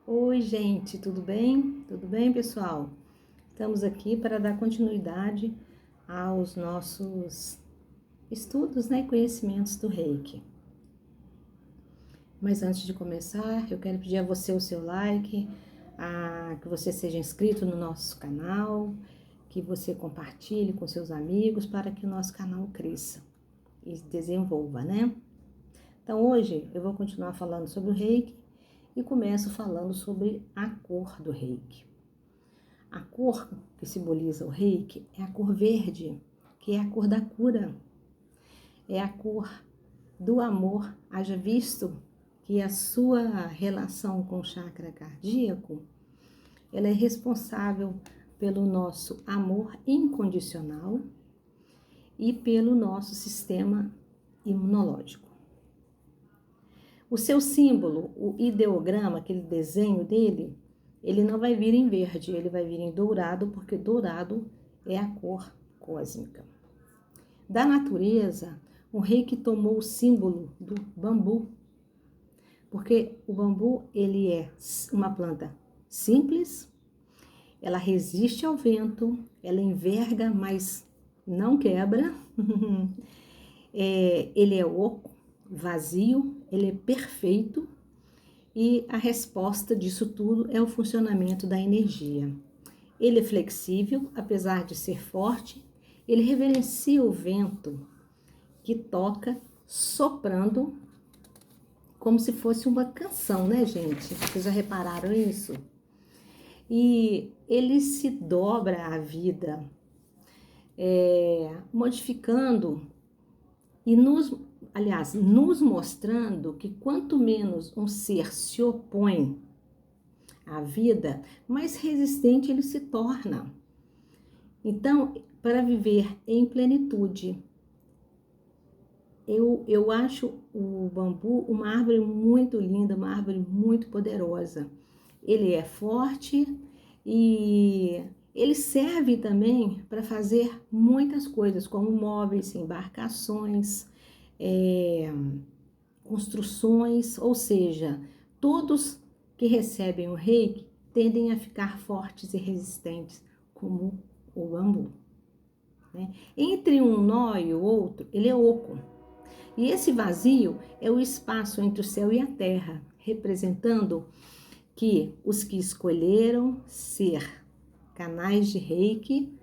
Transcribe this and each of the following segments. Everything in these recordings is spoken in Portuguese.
Oi, gente, tudo bem? Tudo bem, pessoal? Estamos aqui para dar continuidade aos nossos estudos, né, e conhecimentos do Reiki. Mas antes de começar, eu quero pedir a você o seu like, que você seja inscrito no nosso canal, que você compartilhe com seus amigos para que o nosso canal cresça e se desenvolva, né? Então, hoje eu vou continuar falando sobre o Reiki e começo falando sobre a cor do Reiki. A cor que simboliza o Reiki é a cor verde, que é a cor da cura, é a cor do amor. Haja visto que a sua relação com o chakra cardíaco, ela é responsável pelo nosso amor incondicional e pelo nosso sistema imunológico. O seu símbolo, o ideograma, aquele desenho dele, ele não vai vir em verde, ele vai vir em dourado, porque dourado é a cor cósmica. Da natureza, o Reiki tomou o símbolo do bambu, porque o bambu ele é uma planta simples, ela resiste ao vento, ela enverga, mas não quebra. Ele é oco, vazio, ele é perfeito. E a resposta disso tudo é o funcionamento da energia. Ele é flexível, apesar de ser forte, ele reverencia o vento que toca soprando como se fosse uma canção, né, gente? Vocês já repararam isso? E ele se dobra à vida, modificando e nos mostrando que quanto menos um ser se opõe à vida, mais resistente ele se torna. Então, para viver em plenitude, eu acho o bambu uma árvore muito linda, uma árvore muito poderosa. Ele é forte e ele serve também para fazer muitas coisas, como móveis, embarcações, construções, ou seja, todos que recebem o reiki tendem a ficar fortes e resistentes, como o bambu, né? Entre um nó e o outro, ele é oco. E esse vazio é o espaço entre o céu e a terra, representando que os que escolheram ser canais de reiki,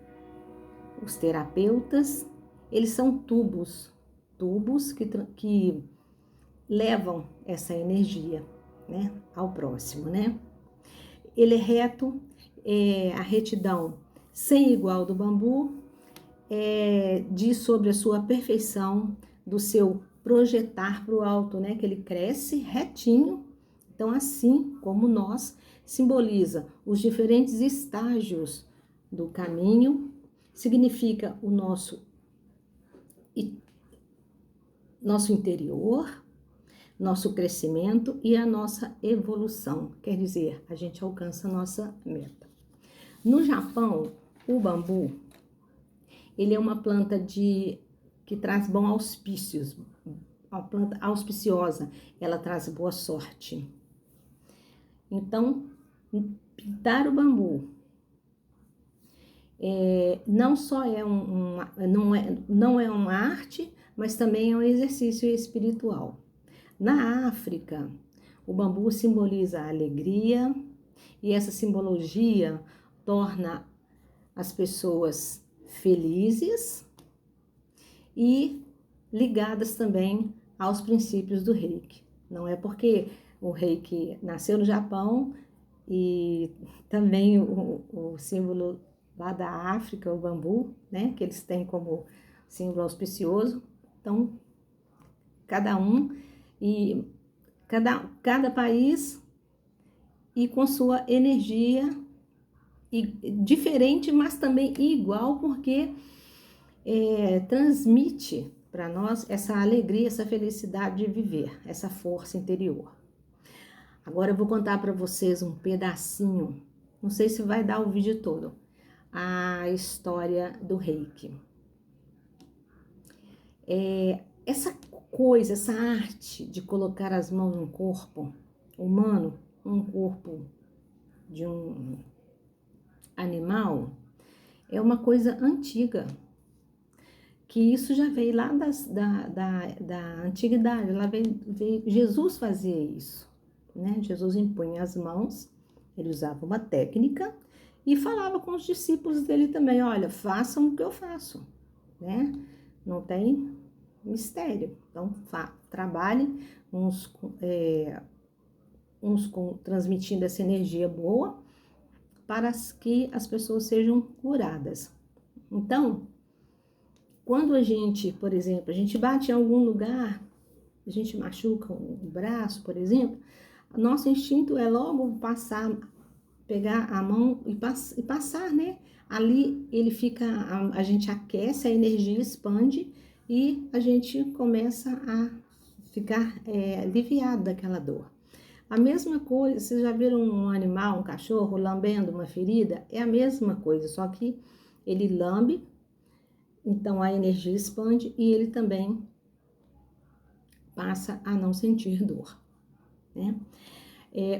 os terapeutas, eles são tubos que levam essa energia, né, ao próximo, né? Ele é reto, a retidão sem igual do bambu, diz sobre a sua perfeição, do seu projetar para o alto, né? Que ele cresce retinho. Então, assim como nós, simboliza os diferentes estágios do caminho, significa o nosso interior, nosso crescimento e a nossa evolução. Quer dizer, a gente alcança a nossa meta. No Japão, o bambu, ele é uma planta que traz bons auspícios, uma planta auspiciosa, ela traz boa sorte. Então, pintar o bambu não só não é uma arte, mas também é um exercício espiritual. Na África, o bambu simboliza a alegria e essa simbologia torna as pessoas felizes e ligadas também aos princípios do Reiki. Não é porque o Reiki nasceu no Japão e também o símbolo lá da África, o bambu, né, que eles têm como símbolo auspicioso. Então, cada um e cada país e com sua energia e diferente, mas também igual, porque transmite para nós essa alegria, essa felicidade de viver, essa força interior. Agora eu vou contar para vocês um pedacinho, não sei se vai dar o vídeo todo, a história do Reiki. Essa coisa, essa arte de colocar as mãos no corpo humano, um corpo de um animal é uma coisa antiga, que isso já veio lá da antiguidade, lá veio, Jesus fazia isso, né? Jesus impunha as mãos, ele usava uma técnica e falava com os discípulos dele também, olha, façam o que eu faço, né? Não tem mistério, então trabalhem transmitindo essa energia boa para que as pessoas sejam curadas. Então, quando a gente, por exemplo, a gente bate em algum lugar, a gente machuca o braço, por exemplo, nosso instinto é logo pegar a mão e passar, né? Ali ele fica, a gente aquece, a energia expande e a gente começa a ficar aliviado daquela dor. A mesma coisa, vocês já viram um animal, um cachorro, lambendo uma ferida? É a mesma coisa, só que ele lambe, então a energia expande e ele também passa a não sentir dor, né?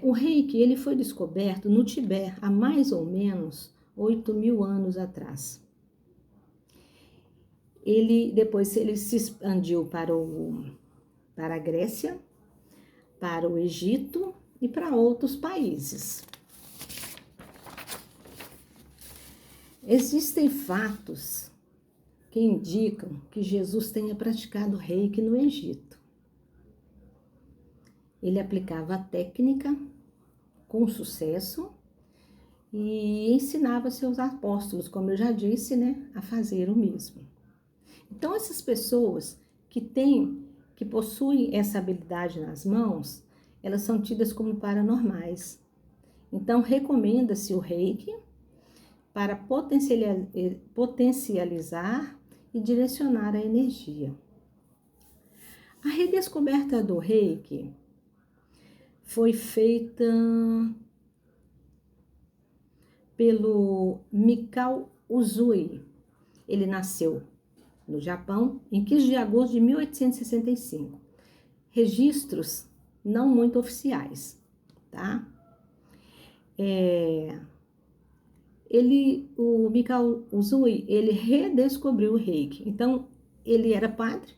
O Reiki, ele foi descoberto no Tibete há mais ou menos 8.000 anos atrás. Depois ele se expandiu para a Grécia, para o Egito e para outros países. Existem fatos que indicam que Jesus tenha praticado Reiki no Egito. Ele aplicava a técnica com sucesso e ensinava seus apóstolos, como eu já disse, né, a fazer o mesmo. Então, essas pessoas que possuem essa habilidade nas mãos, elas são tidas como paranormais. Então, recomenda-se o Reiki para potencializar e direcionar a energia. A redescoberta do Reiki foi feita pelo Mikao Usui. Ele nasceu no Japão em 15 de agosto de 1865. Registros não muito oficiais, tá? O Mikao Usui, ele redescobriu o Reiki. Então, ele era padre,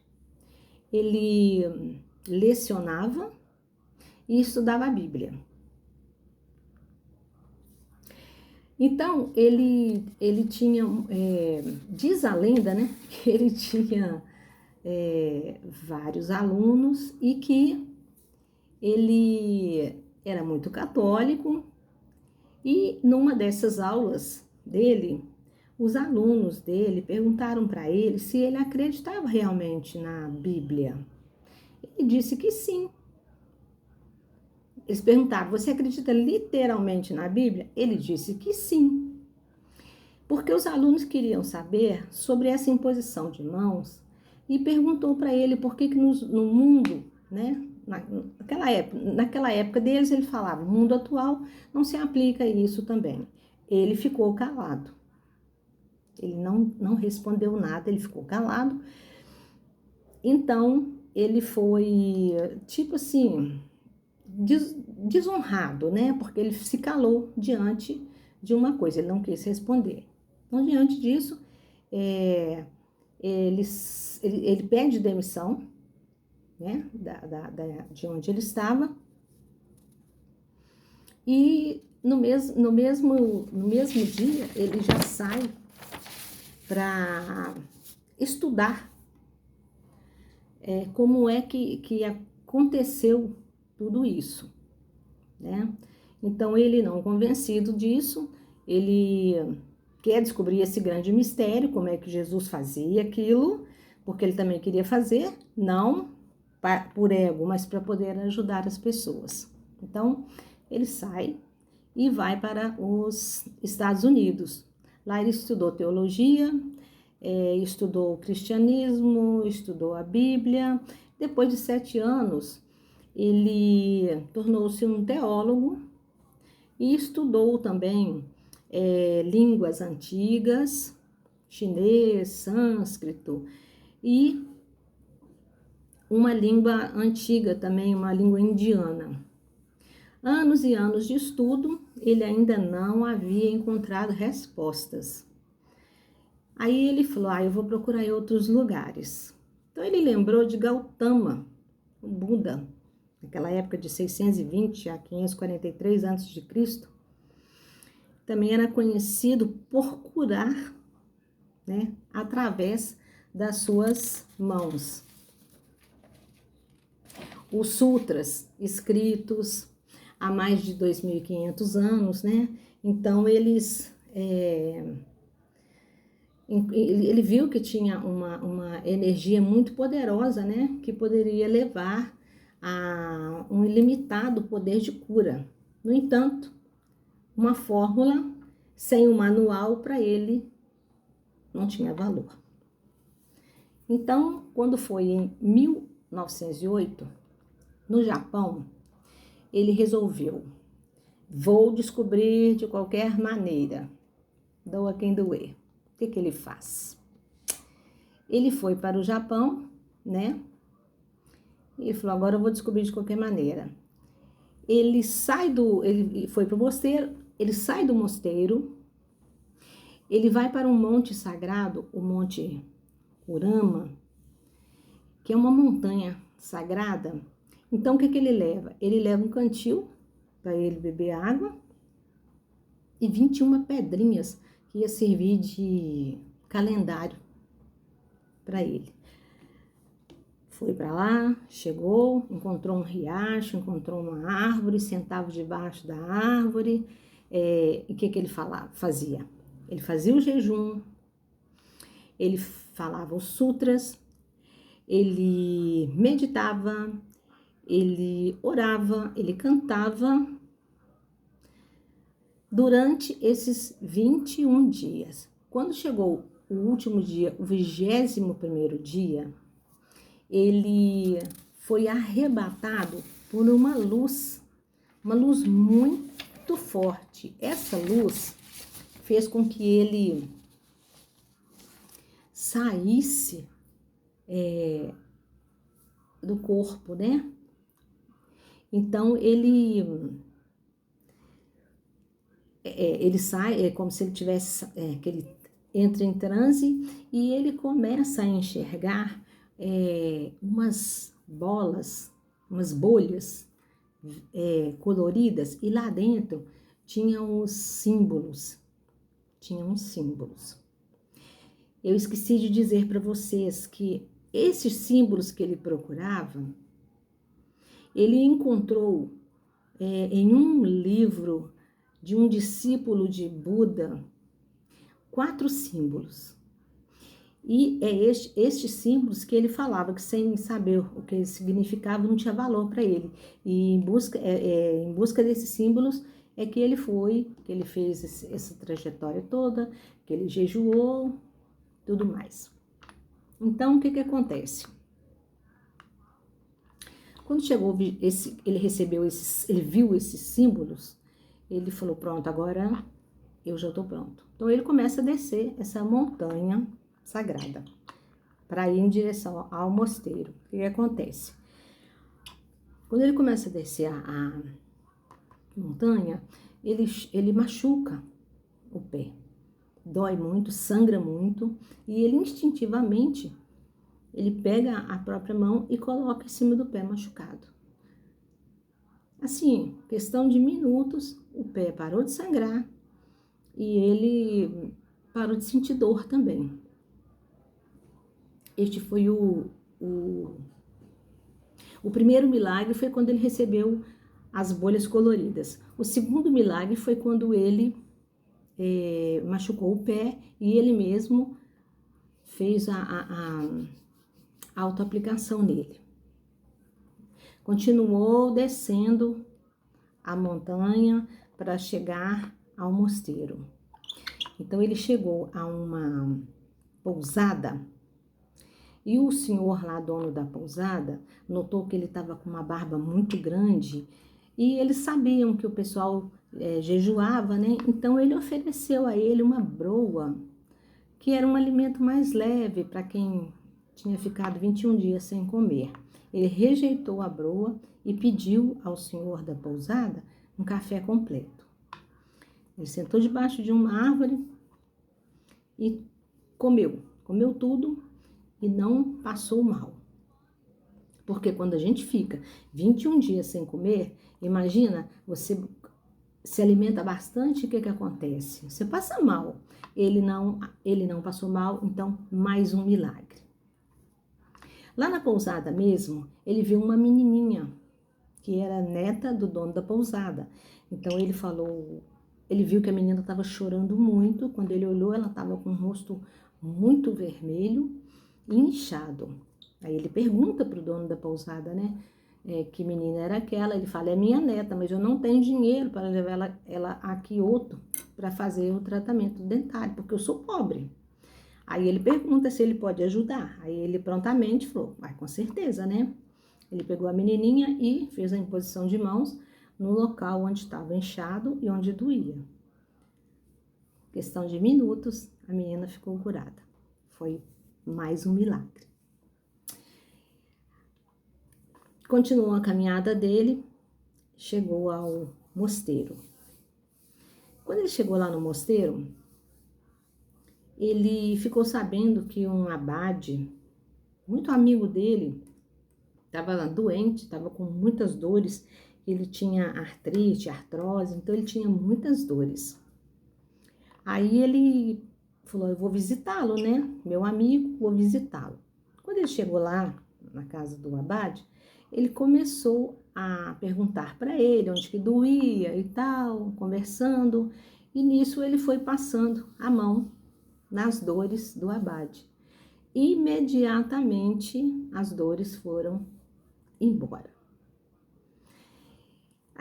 ele lecionava e estudava a Bíblia. Então, ele tinha, diz a lenda, né, que ele tinha vários alunos e que ele era muito católico e numa dessas aulas dele, os alunos dele perguntaram para ele se ele acreditava realmente na Bíblia. Ele disse que sim. Eles perguntaram, você acredita literalmente na Bíblia? Ele disse que sim. Porque os alunos queriam saber sobre essa imposição de mãos e perguntou para ele por que no mundo, né, naquela época deles, ele falava, no mundo atual não se aplica isso também. Ele ficou calado. Ele não respondeu nada, ele ficou calado. Então, ele foi, tipo assim, desonrado, né? Porque ele se calou diante de uma coisa, ele não quis responder. Então, diante disso, ele pede demissão, né? De onde ele estava. E no mesmo dia, ele já sai para estudar como é que aconteceu tudo isso, né? Então, ele não convencido disso, ele quer descobrir esse grande mistério, como é que Jesus fazia aquilo, porque ele também queria fazer, não por ego, mas para poder ajudar as pessoas. Então, ele sai e vai para os Estados Unidos. Lá ele estudou teologia, estudou o cristianismo, estudou a Bíblia. Depois de 7 anos, ele tornou-se um teólogo e estudou também línguas antigas, chinês, sânscrito e uma língua antiga também, uma língua indiana. Anos e anos de estudo, ele ainda não havia encontrado respostas. Aí ele falou, eu vou procurar em outros lugares. Então ele lembrou de Gautama, o Buda, naquela época de 620 a 543 a.C., também era conhecido por curar, né, através das suas mãos. Os sutras escritos há mais de 2.500 anos, né? Então ele viu que tinha uma energia muito poderosa, né? Que poderia levar a um ilimitado poder de cura. No entanto, uma fórmula sem um manual para ele não tinha valor. Então, quando foi em 1908, no Japão, ele resolveu, vou descobrir de qualquer maneira, doa quem doer. O que ele faz? Ele foi para o Japão, né? E falou, agora eu vou descobrir de qualquer maneira. Ele foi para o mosteiro, ele sai do mosteiro, ele vai para um monte sagrado, o Monte Urama, que é uma montanha sagrada. Então, o que ele leva? Ele leva um cantil para ele beber água e 21 pedrinhas que ia servir de calendário para ele. Foi para lá, chegou, encontrou um riacho, encontrou uma árvore, sentava debaixo da árvore. E o que ele fazia? Ele fazia o jejum, ele falava os sutras, ele meditava, ele orava, ele cantava durante esses 21 dias. Quando chegou o último dia, o 21º dia, ele foi arrebatado por uma luz muito forte. Essa luz fez com que ele saísse do corpo, né? Então, ele sai, é como se ele tivesse, que ele entra em transe e ele começa a enxergar umas bolas, umas bolhas coloridas, e lá dentro tinham os símbolos. Eu esqueci de dizer para vocês que esses símbolos que ele procurava, ele encontrou em um livro de um discípulo de Buda 4 símbolos. E é estes símbolos que ele falava, que sem saber o que eles significavam, não tinha valor para ele. E em busca desses símbolos é que ele fez essa trajetória toda, que ele jejuou, tudo mais. Então, o que acontece? Quando chegou, ele viu esses símbolos, ele falou, pronto, agora eu já estou pronto. Então, ele começa a descer essa montanha sagrada para ir em direção ao mosteiro. O que acontece? Quando ele começa a descer a montanha, ele machuca o pé. Dói muito, sangra muito, e ele instintivamente, ele pega a própria mão e coloca em cima do pé machucado. Assim, questão de minutos, o pé parou de sangrar e ele parou de sentir dor também. Este foi o primeiro milagre, foi quando ele recebeu as bolhas coloridas. O segundo milagre foi quando ele machucou o pé e ele mesmo fez a autoaplicação nele. Continuou descendo a montanha para chegar ao mosteiro. Então ele chegou a uma pousada e o senhor lá, dono da pousada, notou que ele estava com uma barba muito grande e eles sabiam que o pessoal jejuava, né? Então ele ofereceu a ele uma broa, que era um alimento mais leve para quem tinha ficado 21 dias sem comer. Ele rejeitou a broa e pediu ao senhor da pousada um café completo. Ele sentou debaixo de uma árvore e comeu tudo e não passou mal. Porque quando a gente fica 21 dias sem comer, imagina, você se alimenta bastante, o que acontece? Você passa mal. Ele não passou mal, então mais um milagre. Lá na pousada mesmo, ele viu uma menininha que era neta do dono da pousada. Então ele viu que a menina estava chorando muito. Quando ele olhou, ela estava com o rosto muito vermelho e inchado. Aí ele pergunta para o dono da pousada, né? Que menina era aquela? Ele fala, é minha neta, mas eu não tenho dinheiro para levar ela a Kyoto para fazer o tratamento dentário, porque eu sou pobre. Aí ele pergunta se ele pode ajudar. Aí ele prontamente falou, vai, com certeza, né? Ele pegou a menininha e fez a imposição de mãos no local onde estava inchado e onde doía. Questão de minutos, a menina ficou curada. Foi mais um milagre. Continuou a caminhada dele, chegou ao mosteiro. Quando ele chegou lá no mosteiro, ele ficou sabendo que um abade, muito amigo dele, estava doente, estava com muitas dores. Ele tinha artrite, artrose, então ele tinha muitas dores. Aí ele falou, eu vou visitá-lo, né? Meu amigo, vou visitá-lo. Quando ele chegou lá, na casa do abade, ele começou a perguntar para ele onde que doía e tal, conversando. E nisso ele foi passando a mão nas dores do abade. Imediatamente as dores foram embora.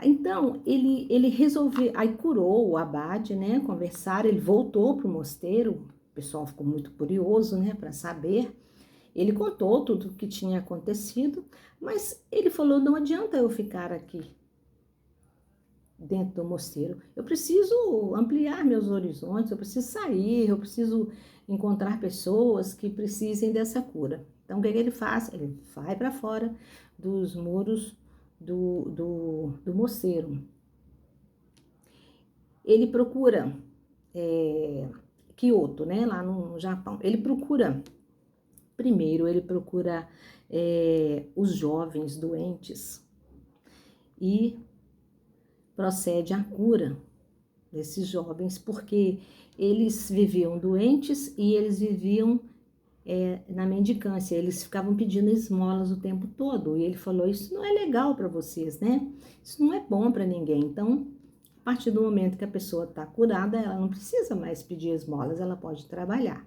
Então, ele resolveu, aí curou o abade, né, conversaram, ele voltou para o mosteiro, o pessoal ficou muito curioso, né, para saber. Ele contou tudo o que tinha acontecido, mas ele falou, não adianta eu ficar aqui dentro do mosteiro, eu preciso ampliar meus horizontes, eu preciso sair, eu preciso encontrar pessoas que precisem dessa cura. Então, o que ele faz? Ele vai para fora dos muros do mosteiro. Ele procura Kyoto, né, lá no Japão. Primeiro ele procura os jovens doentes e procede à cura desses jovens, porque eles viviam doentes e eles viviam na mendicância, eles ficavam pedindo esmolas o tempo todo, e ele falou, isso não é legal para vocês, né? Isso não é bom para ninguém. Então, a partir do momento que a pessoa está curada, ela não precisa mais pedir esmolas, ela pode trabalhar.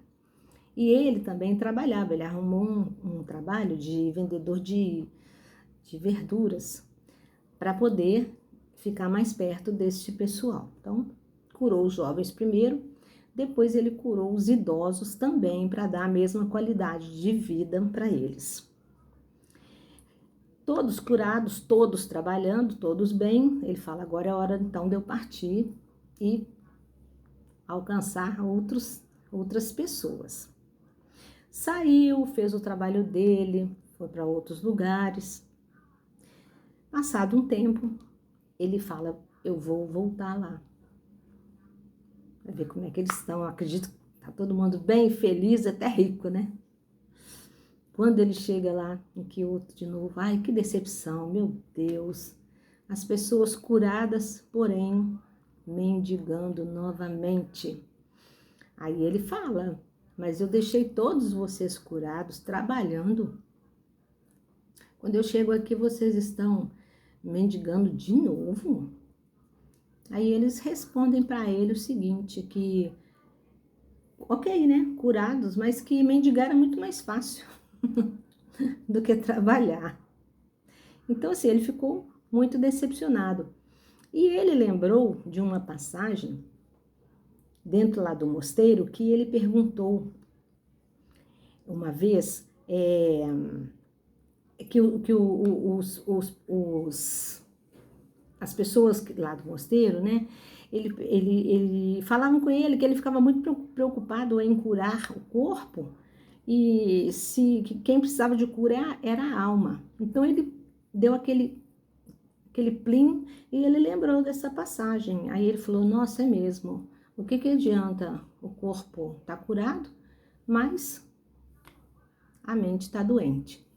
E ele também trabalhava, ele arrumou um trabalho de vendedor de verduras para poder ficar mais perto deste pessoal. Então, curou os jovens primeiro, depois ele curou os idosos também para dar a mesma qualidade de vida para eles. Todos curados, todos trabalhando, todos bem. Ele fala, agora é hora então de eu partir e alcançar outras pessoas. Saiu, fez o trabalho dele, foi para outros lugares. Passado um tempo, ele fala, eu vou voltar lá. Vai ver como é que eles estão. Eu acredito que tá todo mundo bem feliz, até rico, né? Quando ele chega lá em Kyoto de novo, ai, que decepção, meu Deus. As pessoas curadas, porém, mendigando novamente. Aí ele fala, mas eu deixei todos vocês curados, trabalhando. Quando eu chego aqui, vocês estão mendigando de novo? Aí eles respondem para ele o seguinte, que, ok, né, curados, mas que mendigar é muito mais fácil do que trabalhar. Então, assim, ele ficou muito decepcionado. E ele lembrou de uma passagem dentro lá do mosteiro que ele perguntou uma vez as pessoas lá do mosteiro, né? Ele falavam com ele que ele ficava muito preocupado em curar o corpo e que quem precisava de cura era a alma. Então ele deu aquele aquele plim, e ele lembrou dessa passagem. Aí ele falou, nossa, é mesmo, o que adianta o corpo estar curado, mas a mente está doente.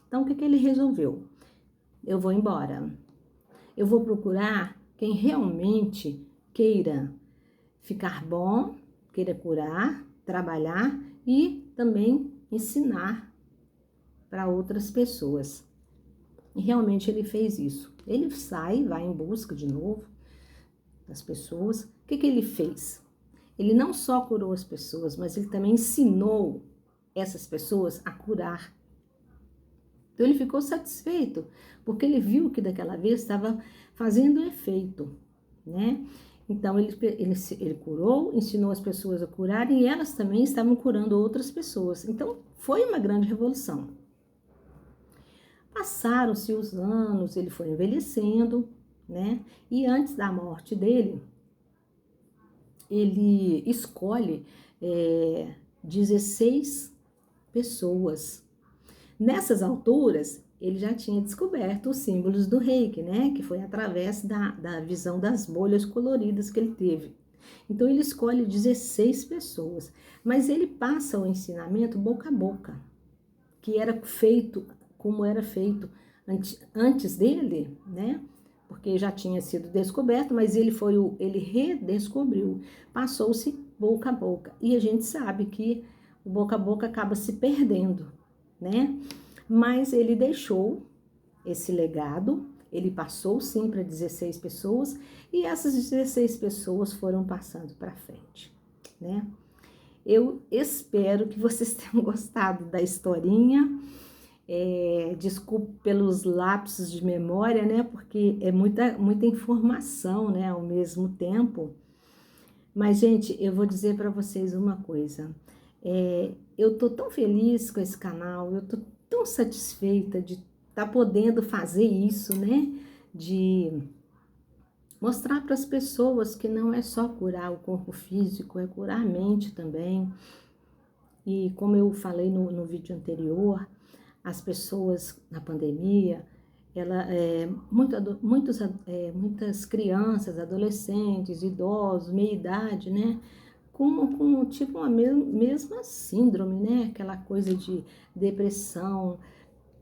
Então, o que ele resolveu? Eu vou embora. Eu vou procurar quem realmente queira ficar bom, queira curar, trabalhar e também ensinar para outras pessoas. E realmente ele fez isso. Ele sai, vai em busca de novo das pessoas. O que ele fez? Ele não só curou as pessoas, mas ele também ensinou essas pessoas a curar. Então ele ficou satisfeito, porque ele viu que daquela vez estava fazendo efeito, né? Então ele curou, ensinou as pessoas a curarem e elas também estavam curando outras pessoas. Então foi uma grande revolução. Passaram-se os anos, ele foi envelhecendo, né? E antes da morte dele, ele escolhe 16 pessoas. Nessas alturas, ele já tinha descoberto os símbolos do Reiki, né? Que foi através da visão das bolhas coloridas que ele teve. Então, ele escolhe 16 pessoas, mas ele passa o ensinamento boca a boca, que era feito como era feito antes dele, né? Porque já tinha sido descoberto, mas ele redescobriu, passou-se boca a boca. E a gente sabe que o boca a boca acaba se perdendo, né? Mas ele deixou esse legado, ele passou sim para 16 pessoas e essas 16 pessoas foram passando para frente, né? Eu espero que vocês tenham gostado da historinha. Desculpe pelos lapsos de memória, né? Porque é muita informação, né? Ao mesmo tempo. Mas, gente, eu vou dizer para vocês uma coisa. Eu tô tão feliz com esse canal, eu tô tão satisfeita de estar podendo fazer isso, né? De mostrar para as pessoas que não é só curar o corpo físico, é curar a mente também. E como eu falei no vídeo anterior, as pessoas na pandemia, muitas crianças, adolescentes, idosos, meia-idade, né? Com tipo uma mesma síndrome, né? Aquela coisa de depressão,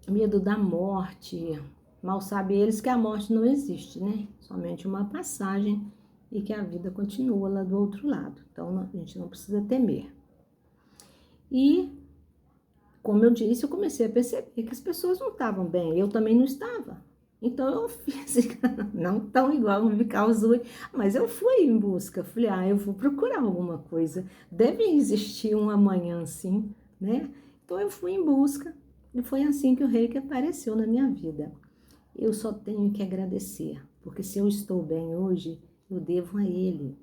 medo da morte. Mal sabem eles que a morte não existe, né? Somente uma passagem e que a vida continua lá do outro lado. Então, a gente não precisa temer. E, como eu disse, eu comecei a perceber que as pessoas não estavam bem. Eu também não estava. Então, eu fiz, não tão igual no Bicalzui, mas eu fui em busca. Falei, eu vou procurar alguma coisa. Deve existir um amanhã, sim, né? Então, eu fui em busca. E foi assim que o Reiki apareceu na minha vida. Eu só tenho que agradecer, porque se eu estou bem hoje, eu devo a ele.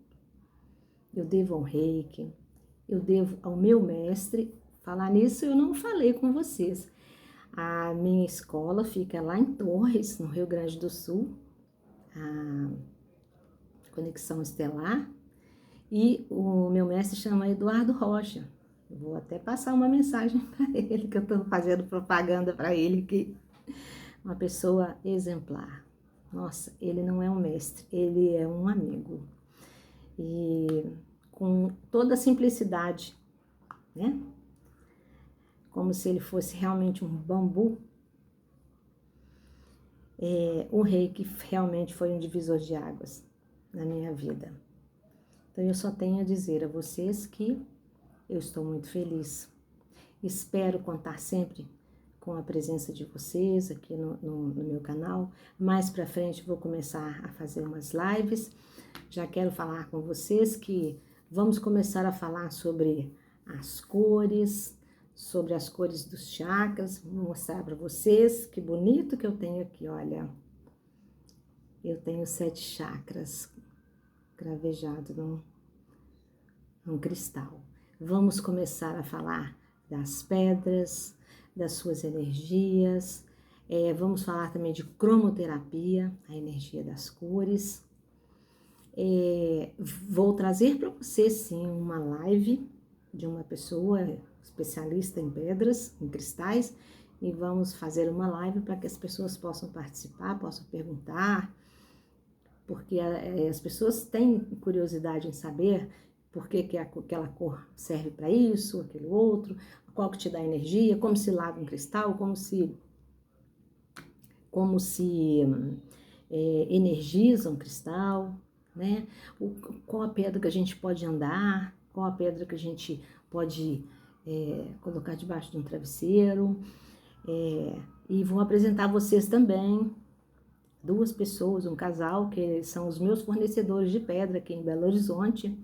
Eu devo ao Reiki, eu devo ao meu mestre. Falar nisso, eu não falei com vocês. A minha escola fica lá em Torres, no Rio Grande do Sul, a Conexão Estelar, e o meu mestre chama Eduardo Rocha. Eu vou até passar uma mensagem para ele, que eu estou fazendo propaganda para ele aqui. Uma pessoa exemplar. Nossa, ele não é um mestre, ele é um amigo. E com toda a simplicidade, né? Como se ele fosse realmente um bambu. O Reiki realmente foi um divisor de águas na minha vida. Então eu só tenho a dizer a vocês que eu estou muito feliz. Espero contar sempre com a presença de vocês aqui no meu canal. Mais pra frente vou começar a fazer umas lives. Já quero falar com vocês que vamos começar a falar sobre as cores, sobre as cores dos chakras. Vou mostrar para vocês que bonito que eu tenho aqui, olha. Eu tenho 7 chakras cravejados num cristal. Vamos começar a falar das pedras, das suas energias. Vamos falar também de cromoterapia, a energia das cores. Vou trazer para você, sim, uma live de uma pessoa especialista em pedras, em cristais, e vamos fazer uma live para que as pessoas possam participar, possam perguntar, porque as pessoas têm curiosidade em saber por que aquela cor serve para isso, aquele outro, qual que te dá energia, como se lava um cristal, como se energiza um cristal, né? Qual a pedra que a gente pode andar, qual a pedra que a gente pode colocar debaixo de um travesseiro. E vou apresentar a vocês também 2 pessoas, um casal, que são os meus fornecedores de pedra aqui em Belo Horizonte.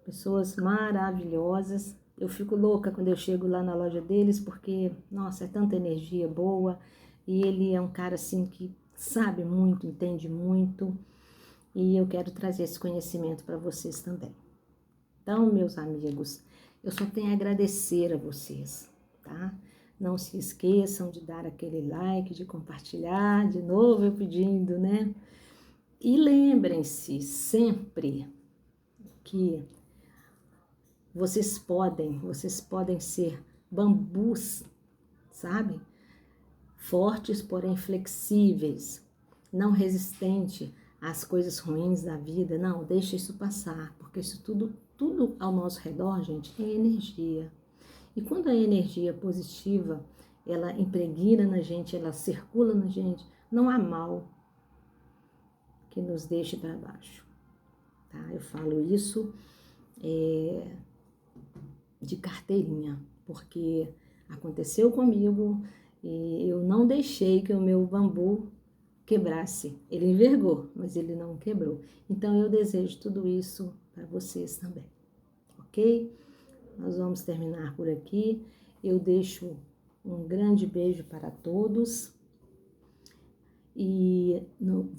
Pessoas maravilhosas. Eu fico louca quando eu chego lá na loja deles, porque, nossa, é tanta energia boa. E ele é um cara, assim, que sabe muito, entende muito. E eu quero trazer esse conhecimento para vocês também. Então, meus amigos, eu só tenho a agradecer a vocês, tá? Não se esqueçam de dar aquele like, de compartilhar, de novo eu pedindo, né? E lembrem-se sempre que vocês podem ser bambus, sabe? Fortes, porém flexíveis, não resistente às coisas ruins da vida. Não, deixa isso passar, porque isso tudo ao nosso redor, gente, é energia. E quando a energia positiva, ela impregna na gente, ela circula na gente, não há mal que nos deixe para baixo, tá? Eu falo isso de carteirinha, porque aconteceu comigo e eu não deixei que o meu bambu quebrasse. Ele envergou, mas ele não quebrou. Então eu desejo tudo isso para vocês também, ok? Nós vamos terminar por aqui. Eu deixo um grande beijo para todos e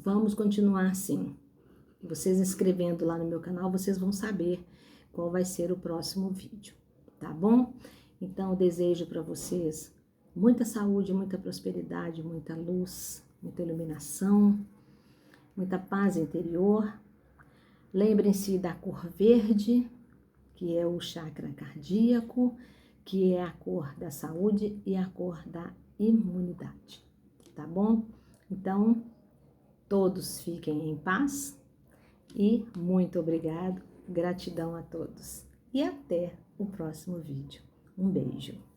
vamos continuar assim. Vocês inscrevendo lá no meu canal, vocês vão saber qual vai ser o próximo vídeo, tá bom? Então, eu desejo para vocês muita saúde, muita prosperidade, muita luz, muita iluminação, muita paz interior. Lembrem-se da cor verde, que é o chakra cardíaco, que é a cor da saúde e a cor da imunidade, tá bom? Então, todos fiquem em paz e muito obrigado, gratidão a todos. E até o próximo vídeo. Um beijo.